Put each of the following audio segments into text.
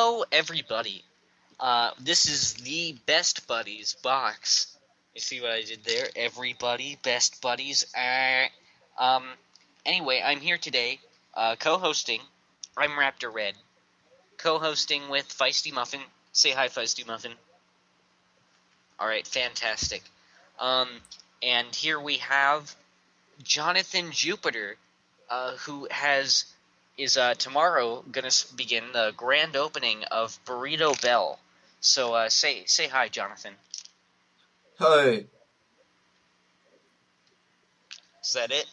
Hello, everybody. This is the Best Buddies box. You see what I did there? Everybody, Best Buddies. Um, anyway, I'm here today, co-hosting. I'm Raptor Red, co-hosting with Feisty Muffin. Say hi, Feisty Muffin. All right, fantastic. Um, and here we have Jonathan Jupiter, who is tomorrow gonna begin the grand opening of Burrito Bell. So say hi, Jonathan. Hi, Is that it?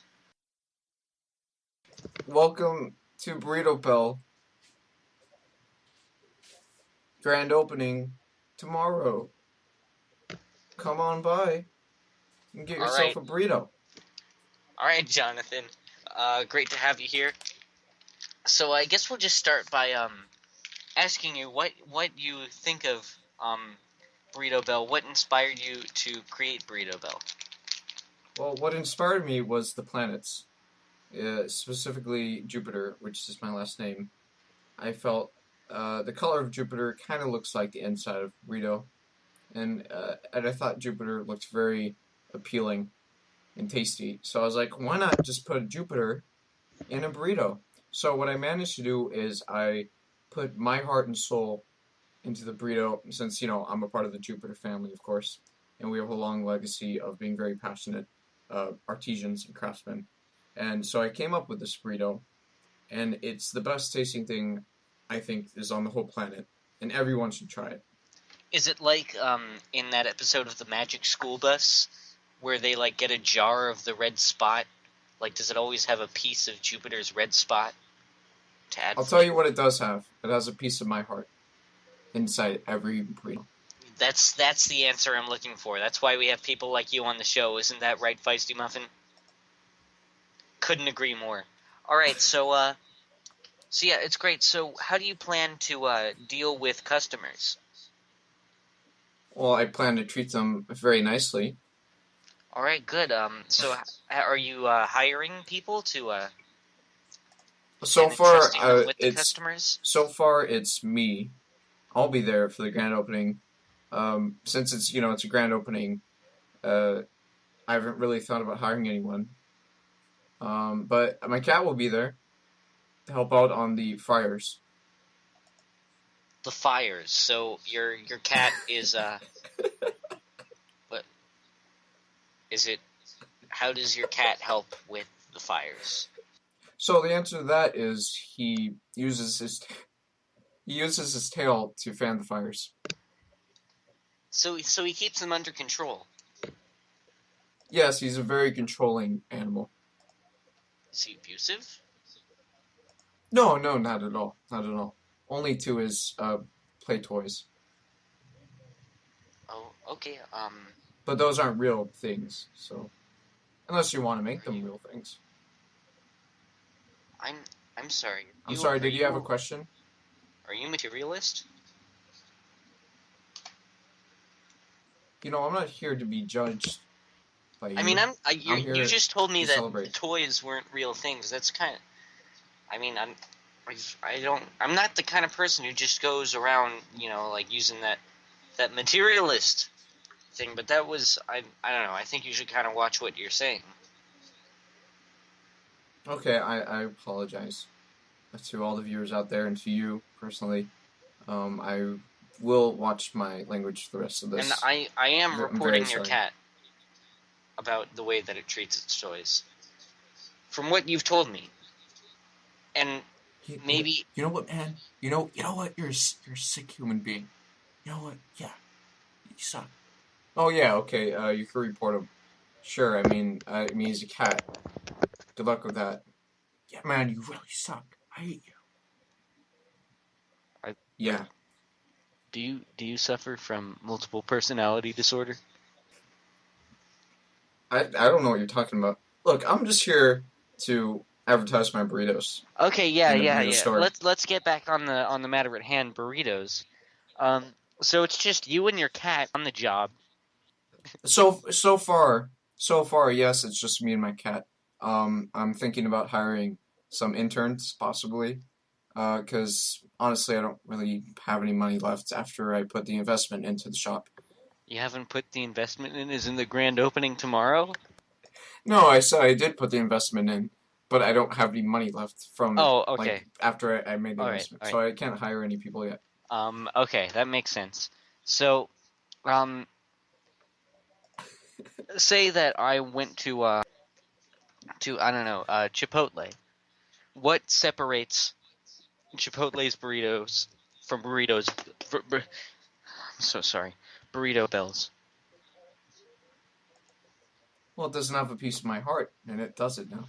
welcome to Burrito Bell. Grand opening tomorrow. Come on by and get All yourself right, a burrito. all right, Jonathan. Great to have you here. So I guess we'll just start by asking you what you think of Burrito Bell. What inspired you to create Burrito Bell? Well, what inspired me was the planets, specifically Jupiter, which is my last name. I felt the color of Jupiter kind of looks like the inside of burrito, and I thought Jupiter looked very appealing and tasty. So I was like, why not just put Jupiter in a burrito? So what I managed to do is I put my heart and soul into the burrito, since I'm a part of the Jupiter family, of course, and we have a long legacy of being very passionate artisans and craftsmen. And so I came up with this burrito, and it's the best tasting thing I think is on the whole planet, and everyone should try it. Is it like in that episode of the Magic School Bus where they like get a jar of the red spot? Like, does it always have a piece of Jupiter's red spot to add I'll tell you flavor? what it does have. It has a piece of my heart inside every burrito. That's the answer I'm looking for. That's why we have people like you on the show. Isn't that right, Feisty Muffin? Couldn't agree more. All right, so yeah, it's great. So how do you plan to deal with customers? Well, I plan to treat them very nicely. All right, good. So are you hiring people to So and far, entrusting them with the customers? it's me. I'll be there for the grand opening. Since it's a grand opening, uh, I haven't really thought about hiring anyone. But my cat will be there to help out on the fryers. The fires. So your cat is what is it? How does your cat help with the fires? So the answer to that is he uses his tail to fan the fires. So he keeps them under control. Yes, he's a very controlling animal. Is he abusive? No, no, not at all, not at all. Only to his play toys, Oh, okay. but those aren't real things. So unless you want to make Are them you? real things. I'm I'm sorry. I'm You sorry. are Did you have a you question? are you materialist? I'm not here to be judged by I mean, you. I'm you here just told me to that celebrate. toys weren't real things. That's kind of. I mean, I don't. I'm not the kind of person who just goes around, like using that materialist thing. But that was I don't know. I think you should kind of watch what you're saying. Okay, I apologize to all the viewers out there and to you personally. I will watch my language for the rest of And this. I am I'm very reporting your sorry. cat about the way that it treats its toys. From what you've told me, and maybe You know what, man? You know what? You're a sick human being. You know what? Yeah, you suck. Oh yeah, okay. You can report him. Sure. I mean, he's a cat. Good luck with that. Yeah, man, you really suck. I hate you. I, Yeah. do you suffer from multiple personality disorder? I don't know what you're talking about. Look, I'm just here to advertise my burritos Okay, yeah, in the yeah, burrito yeah. store. Let's get back on the matter at hand, burritos. Um, so it's just you and your cat on the job. So far, yes, it's just me and my cat. I'm thinking about hiring some interns, possibly. Because honestly, I don't really have any money left after I put the investment into the shop. You haven't put the investment in? Is in the grand opening tomorrow? No, I said I did put the investment in, but I don't have any money left from it. Oh, Like okay. after I made the All right, investment, all so right. I can't hire any people yet. Okay, that makes sense. So, um, say that I went to I don't know, Chipotle. What separates Chipotle's burritos from burritos? I'm so sorry, Burrito Bells. Well, it doesn't have a piece of my heart, and it does it now.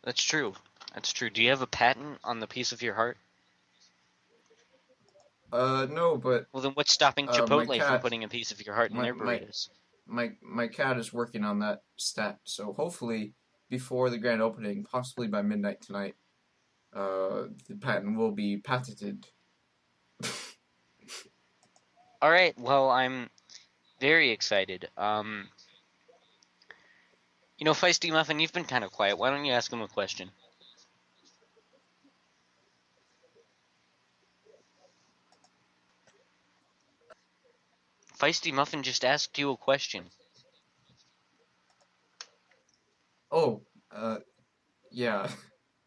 That's true. That's true. Do you have a patent on the piece of your heart? No, but Well, then what's stopping my Chipotle from cat, putting a piece of your heart in my their my burritos? my cat is working on that stat. So hopefully, before the grand opening, possibly by midnight tonight, the patent will be patented. All right. Well, I'm very excited. Feisty Muffin, you've been kind of quiet. Why don't you ask him a question? Feisty Muffin just asked you a question. Oh, yeah.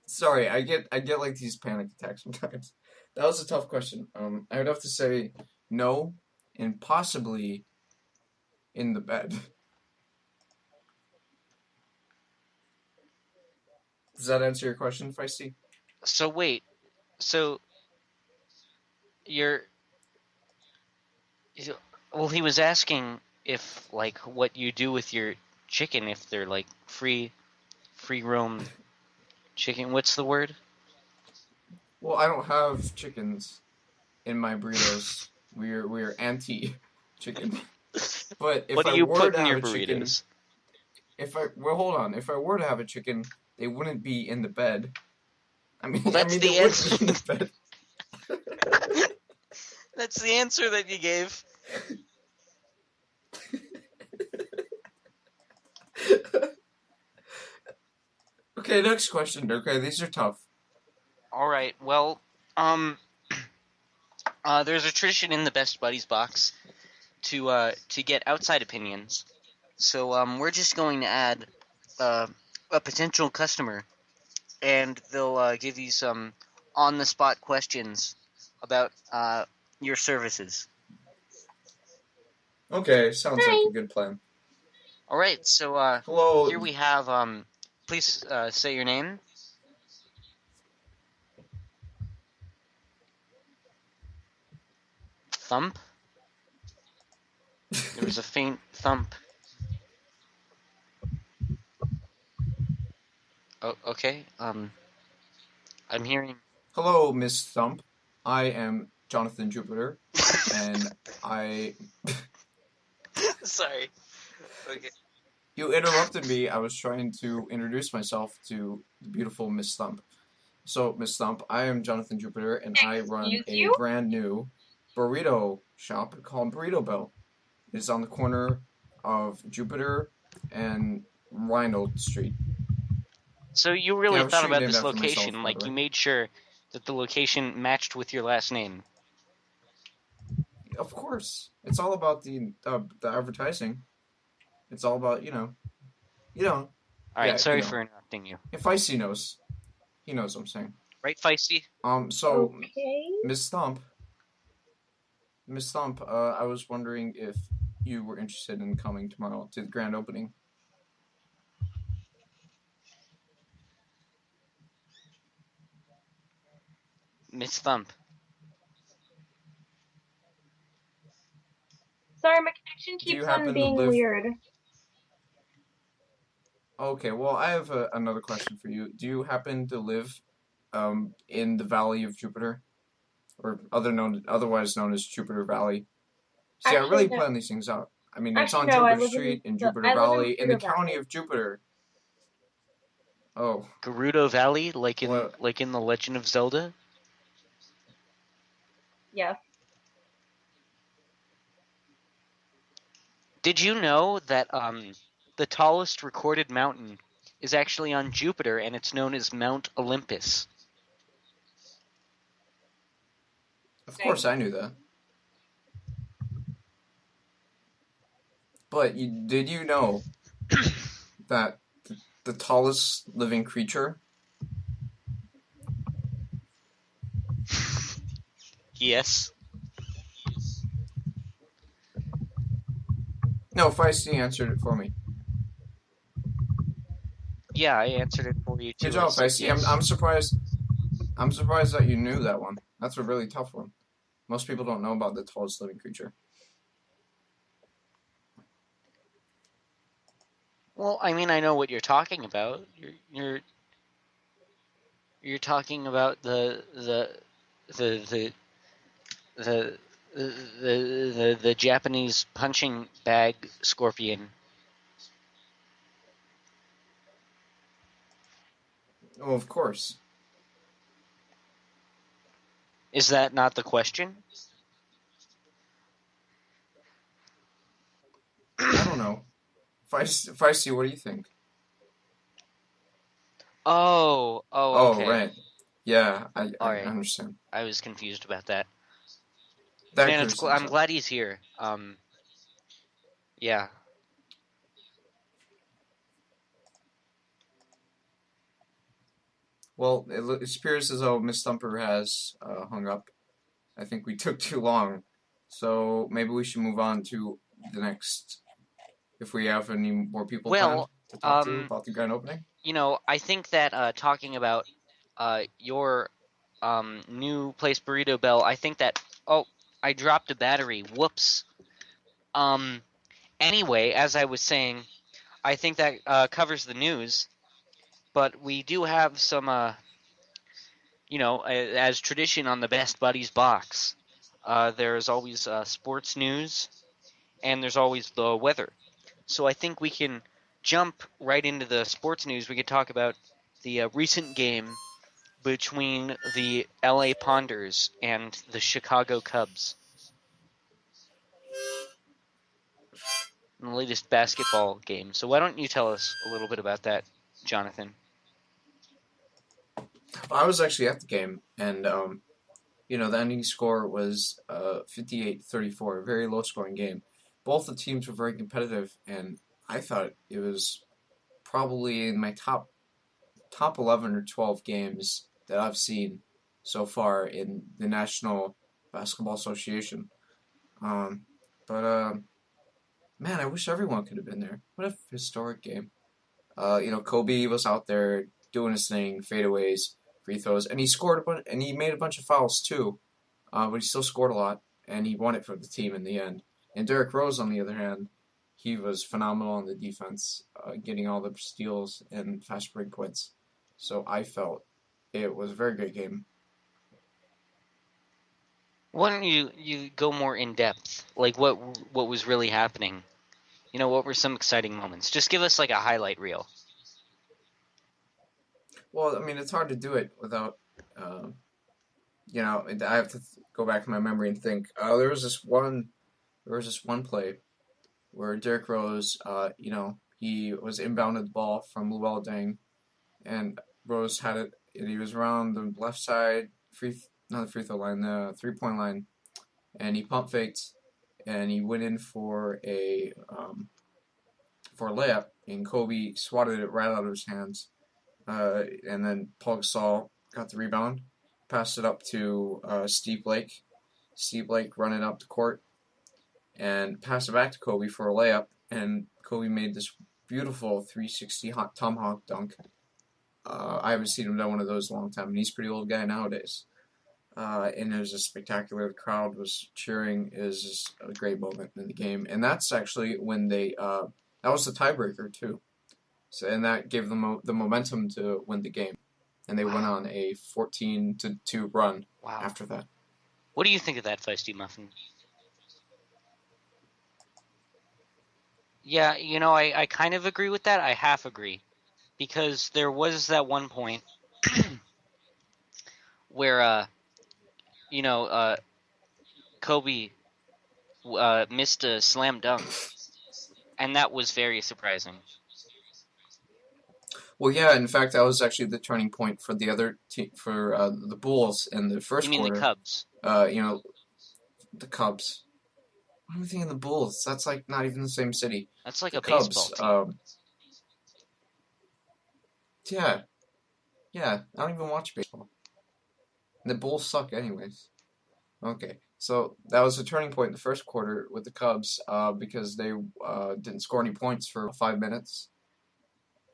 Sorry, I get like these panic attacks sometimes. That was a tough question. I would have to say no, and possibly in the bed. Does that answer your question, Feisty? So wait. So you're well, he was asking if like what you do with your chicken if they're like free roam chicken. What's the word? Well, I don't have chickens in my burritos. We're anti chicken. But What if do I you were put to in have your a chicken, burritos? hold on, if I were to have a chicken, they wouldn't be in the bed. I Well, mean, that's they the would be answer. in the bed. That's the answer that you gave. Okay, next question. Okay, these are tough. All right. Well, um, there's a tradition in the Best Buddies box to get outside opinions. So we're just going to add uh, a potential customer, and they'll give you some on the spot questions about your services. Okay, sounds like Hi. a good plan. All right. So Hello. here we have. Please say your name. Thump. There was a faint thump. Oh, okay. I'm hearing. Hello, Miss Thump. I am Jonathan Jupiter, and I. Sorry. Okay. You interrupted me. I was trying to introduce myself to the beautiful Miss Thump. So, Miss Thump, I am Jonathan Jupiter, and I run Excuse a you? brand new burrito shop called Burrito Bell. It's on the corner of Jupiter and Rhinold Street. So you Yeah, I really have a thought street about named this after myself, location, by the like you way. made sure that the location matched with your last name. Of course, it's all about the advertising. It's all about you know, All right, yeah, sorry for interrupting you. If Icy knows, he knows what I'm saying. Right, Feisty? So Okay. Miss Thump, Miss Thump, I was wondering if you were interested in coming tomorrow to the grand opening. Miss Thump. Sorry, my connection Do you keeps on happen to being live? weird. Okay, well, I have another question for you. Do you happen to live in the Valley of Jupiter, or otherwise known as Jupiter Valley? See, I Actually, really no. plan these things out. I mean, it's Actually, on no. I Jupiter live Street in in the. Jupiter I live in Valley in the Gerudo county Valley. of Jupiter. Oh, Gerudo Valley, well, like in the Legend of Zelda? Yes. Did you know that the tallest recorded mountain is actually on Jupiter and it's known as Mount Olympus? Of course, I knew that. But did you know that the tallest living creature? Yes. No, Feisty answered it for me. Yeah, I answered it for you Good too. I job, said Feisty. yes. I'm surprised. I'm surprised that you knew that one. That's a really tough one. Most people don't know about the tallest living creature. Well, I mean, I know what you're talking about. You're talking about the the the Japanese punching bag scorpion. Oh, of course. Is that not the question? I don't know. Feisty, what do you think? Oh, Oh, okay. right. Yeah, All I right. understand. I was confused about that. That Man, clears things I'm up. glad he's here. Yeah. Well, it appears as though Miss Thumper has hung up. I think we took too long. So maybe we should move on to the next, if we have any more people planned Well, to talk to um, about the grand opening. I think that talking about your new place Burrito Bell, I think that oh, I dropped a battery. Whoops. Um, anyway, as I was saying, I think that covers the news, but we do have some as tradition on the Best Buddies box. There's always sports news and there's always the weather. So I think we can jump right into the sports news. We could talk about the recent game between the LA Ponders and the Chicago Cubs in the latest basketball game. So why don't you tell us a little bit about that, Jonathan? I was actually at the game, and the ending score was 58-34, a very low scoring game. Both the teams were very competitive, and I thought it was probably in my top 11 or 12 games that I've seen so far in the National Basketball Association. Um, but man, I wish everyone could have been there. What a historic game. Kobe was out there doing his thing, fadeaways, free throws, and he scored a bunch, and he made a bunch of fouls too. But he still scored a lot, and he won it for the team in the end. And Derrick Rose, on the other hand, he was phenomenal on the defense, getting all the steals and fast break points. So I felt it was a very good game. Why don't you go more in depth? Like what was really happening? What were some exciting moments? Just give us like a highlight reel. Well, I mean, it's hard to do it without, I have to go back in my memory and think. There was this one play where Derrick Rose, he was inbounded the ball from Luol Deng, and Rose had it, and he was around the left side, not the free throw line, the 3 point line, and he pump faked, and he went in for a layup, and Kobe swatted it right out of his hands, and then Paul Gasol got the rebound, passed it up to Steve Blake. Steve Blake running up the court and passed it back to Kobe for a layup, and Kobe made this beautiful 360 tomahawk dunk. I haven't seen him done one of those in a long time, and he's a pretty old guy nowadays. And it was just spectacular. The crowd was cheering. It was just a great moment in the game, and that's actually when that was the tiebreaker too. So and that gave them the momentum to win the game, and they went Wow. on a 14-2 run Wow. after that. What do you think of that, Feisty Muffin? Yeah, I kind of agree with that. I half agree. Because there was that one point where you know, uh Kobe missed a slam dunk, and that was very surprising. Well, yeah. In fact, that was actually the turning point for the other team, for the Bulls in the You first mean the quarter. Cubs? You know, the Cubs. What am I thinking? The Bulls. That's like not even the same city. That's like The a baseball Cubs. team. Yeah, yeah. I don't even watch baseball. The Bulls suck, anyways. Okay, so that was a turning point in the first quarter with the Cubs, because they didn't score any points for 5 minutes,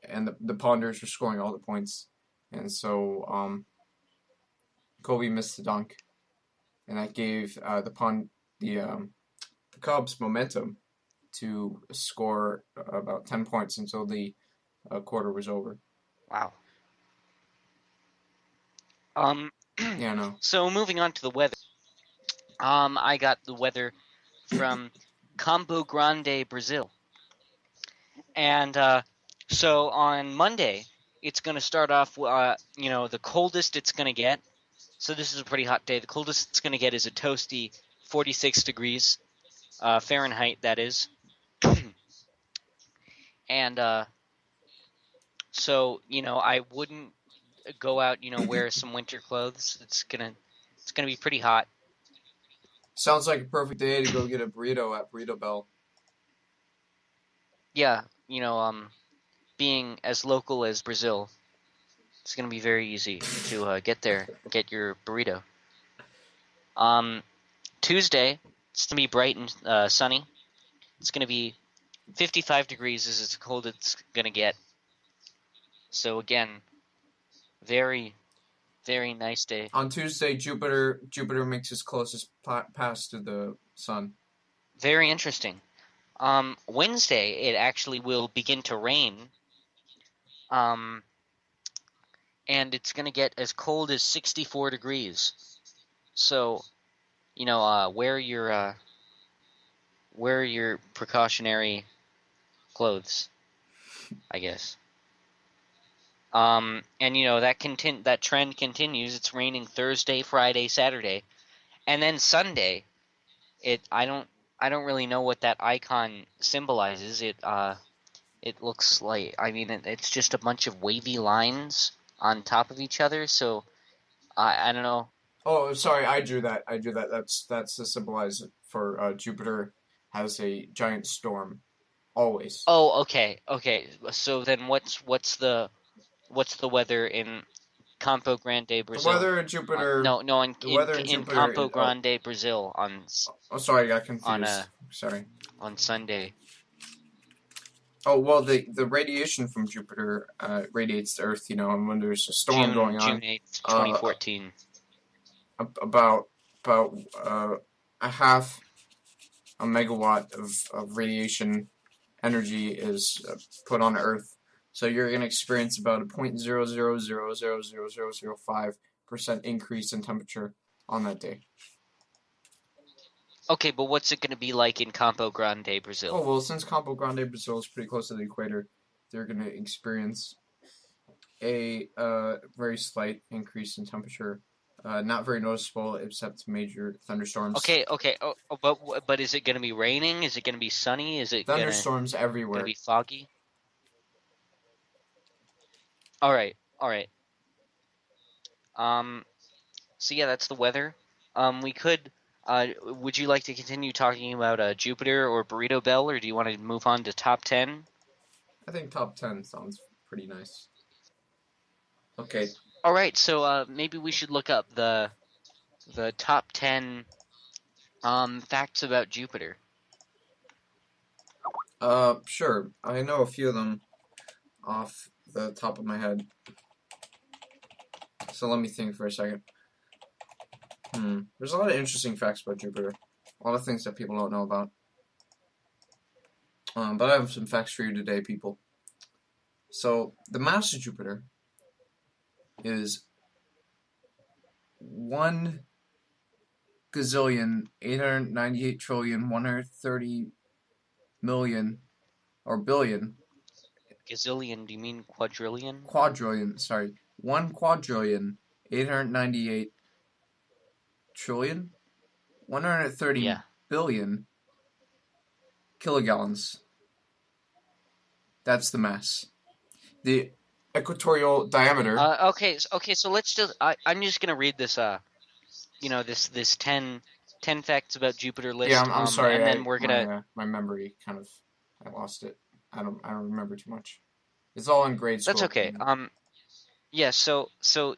and the Ponders were scoring all the points, and so Kobe missed the dunk, and that gave the Cubs momentum to score about 10 points until the quarter was over. Wow. Um, Yeah, no. so moving on to the weather. I got the weather from Campo Grande, Brazil. And so on Monday, it's going to start off, the coldest it's going to get. So this is a pretty hot day. The coldest it's going to get is a toasty 46 degrees Fahrenheit, that is. And so, I wouldn't go out, wear some winter clothes. It's gonna be pretty hot. Sounds like a perfect day to go get a burrito at Burrito Bell. Yeah, being as local as Brazil, it's gonna be very easy to get there and get your burrito. Um, Tuesday, it's gonna be bright and sunny. It's gonna be 55 degrees is as cold it's gonna get. So again, very, very nice day. On Tuesday, Jupiter makes his closest pass to the sun. Very interesting. Wednesday, it actually will begin to rain. Um, and it's gonna get as cold as 64 degrees. So, wear your precautionary clothes, I guess. And that trend continues. It's raining Thursday, Friday, Saturday, and then Sunday. I don't really know what that icon symbolizes. It looks like, it's just a bunch of wavy lines on top of each other. So I don't know. Oh, sorry, I drew that. I drew that. That's to symbolize for Jupiter has a giant storm always. Oh, okay, okay. So then what's the weather in Campo Grande, The Brazil? weather in Jupiter, No, no, in the in weather in in Jupiter Campo is oh Grande, Brazil oh sorry, I got on confused. a Sorry. on Sunday, Oh well, the radiation from Jupiter radiates to Earth, and when there's a storm June going June on, 8th, uh, 2014. about a half a megawatt of radiation energy is put on Earth. So you're going to experience about a 0.00000005% increase in temperature on that day. Okay, but what's it going to be like in Campo Grande, Oh Brazil? well, since Campo Grande, Brazil is pretty close to the equator, they're going to experience a very slight increase in temperature. Not very noticeable, except major thunderstorms. Okay, okay. But is it going to be raining? Is it going to be sunny? Is it Thunderstorms gonna everywhere. be foggy? All right, all right. Um, so yeah, that's the weather. We could. Would you like to continue talking about Jupiter or Burrito Bell, or do you want to move on to top 10? I think top 10 sounds pretty nice. Okay. All right, so maybe we should look up the top 10 facts about Jupiter. Sure. I know a few of them off the top of my head. So let me think for a second. There's a lot of interesting facts about Jupiter. A lot of things that people don't know about. But I have some facts for you today, people. So the mass of Jupiter is 1 gazillion 898 trillion 130 million or billion Gazillion, do you mean quadrillion? quadrillion. Sorry, 1 quadrillion 898 trillion 130 Yeah. billion kilogallons. That's the mass. The equatorial diameter. Okay. So let's just. I'm just gonna read this. this 10 facts about Jupiter Yeah, list. I'm sorry. And then I we're my gonna. my memory kind of I lost it. I don't remember too much. It's all in grade That's school. okay. Yeah. So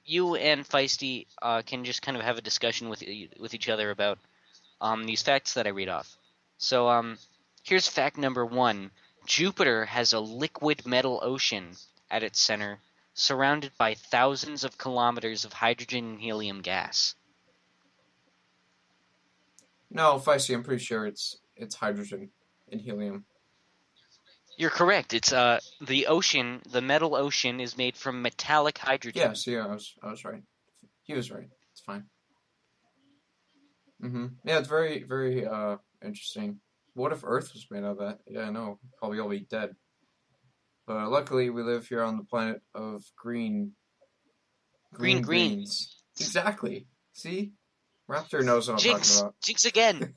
you and Feisty can just kind of have a discussion with each other about these facts that I read off. So here's fact number one: Jupiter has a liquid metal ocean at its center, surrounded by thousands of kilometers of hydrogen and helium gas. No, Feisty, I'm pretty sure it's hydrogen and helium. You're correct. It's the ocean, the metal ocean is made from metallic Yeah, hydrogen. see, I was right. He was right. It's fine. Yeah, it's very interesting. What if Earth was made out of that? Yeah, I know. Probably all be dead. But luckily, we live here on the planet of Green green green. greens. Exactly. See, Raptor knows what I'm talking Jinx! about. Jinx again.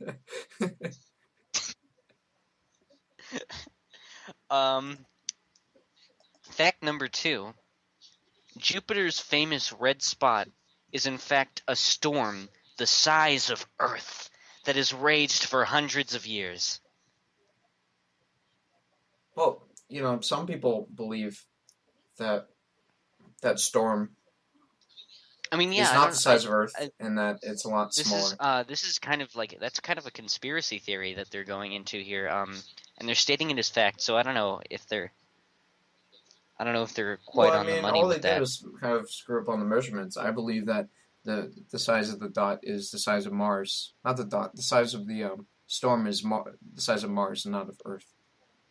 Um Fact number 2. Jupiter's famous red spot is in fact a storm the size of Earth that has raged for hundreds of years. Well, some people believe that that storm I mean, yeah, is I not the don't I, size of Earth I and that it's a lot smaller. this is kind of like that's kind of a conspiracy theory that they're going into here. And they're stating it as fact, so I don't know if they're Well, quite I on the mean, money all they with did that. was kind of screw up on the measurements. I believe that the size of the dot is the size of Mars, not the dot. The size of the storm is the size of Mars and not of Earth.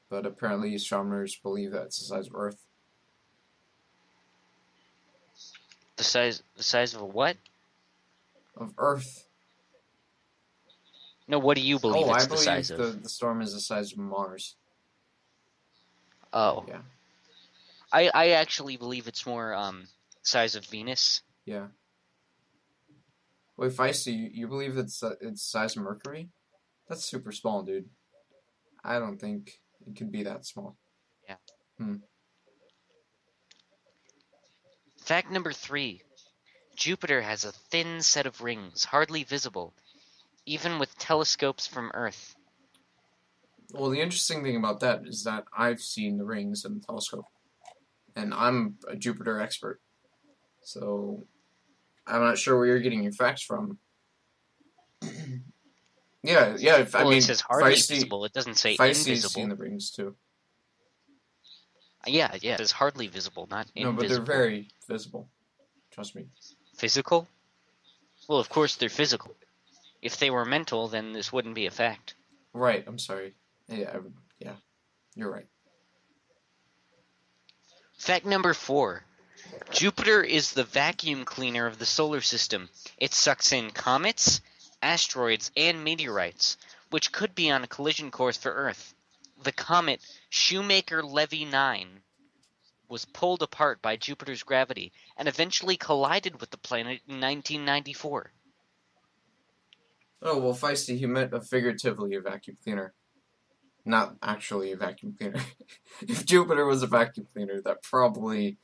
But apparently, astronomers believe that it's the size of Earth. The size of a what? Of Earth. No, what do you Oh, believe I it's the size believe of? the storm is the size of Mars. Oh, Yeah, I actually believe it's more size of Venus. yeah. Wait, Feisty, you believe it's the size of Mercury? That's super small, dude. I don't think it could be that small. Yeah. Hmm. Fact number 3. Jupiter has a thin set of rings, hardly visible, even with telescopes from Earth. Well, the interesting thing about that is that I've seen the rings in the telescope, and I'm a Jupiter expert. So I'm not sure where you're getting your facts from. Yeah. If, I Well, it mean, says hardly visible. It doesn't say Feisty's seen invisible. the rings too. Yeah, it says hardly visible, not No, but they're invisible. very visible. Trust me. Physical? Well, of course they're physical. If they were mental, then this wouldn't be a fact. Right. I'm sorry. Yeah. Yeah. You're right. Fact number 4. Jupiter is the vacuum cleaner of the solar system. It sucks in comets, asteroids, and meteorites, which could be on a collision course for Earth. The comet Shoemaker-Levy 9 was pulled apart by Jupiter's gravity and eventually collided with the planet in 1994. Oh well, Feisty. He meant figuratively a vacuum cleaner, not actually a vacuum cleaner. If Jupiter was a vacuum cleaner, that probably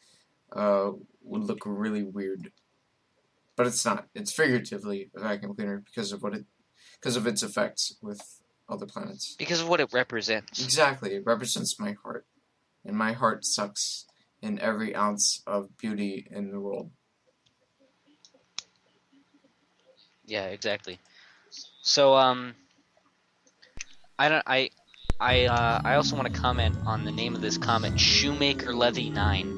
uh would look really weird. But it's not. It's figuratively a vacuum cleaner because of its effects with other planets. Because of what it represents. Exactly, it represents my heart, and my heart sucks in every ounce of beauty in the world. Yeah, exactly. So, I don't, I also want to comment on the name of this comet, Shoemaker-Levy 9.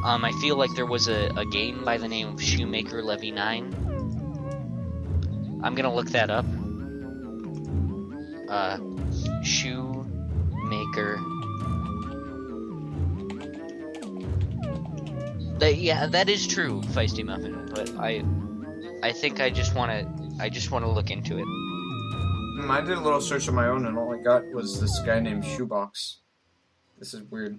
I feel like there was a game by the name of Shoemaker-Levy 9. I'm gonna look that up. Shoemaker. Yeah, that is true, Feisty Muffin. But I think I just wanna look into it. I did a little search on my own, and all I got was this guy named Shoebox. This is weird.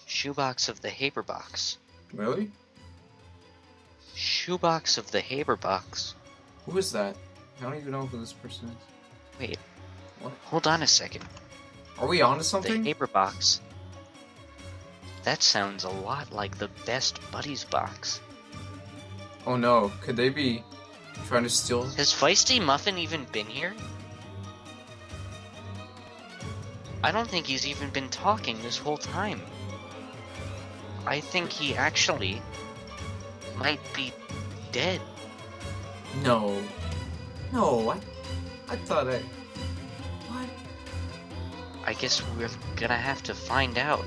Shoebox of the Haberbox. Really? Shoebox of the Haberbox. Who is that? I don't even know who this person is. Wait, What? hold on a second. Are we on to The something? Haberbox. That sounds a lot like the Best Buddies box. Oh no, could they be trying to steal? Has Feisty Muffin even been here? I don't think he's even been talking this whole time. I think he actually might be dead. No. No, I thought I... What? I guess we're gonna have to find out.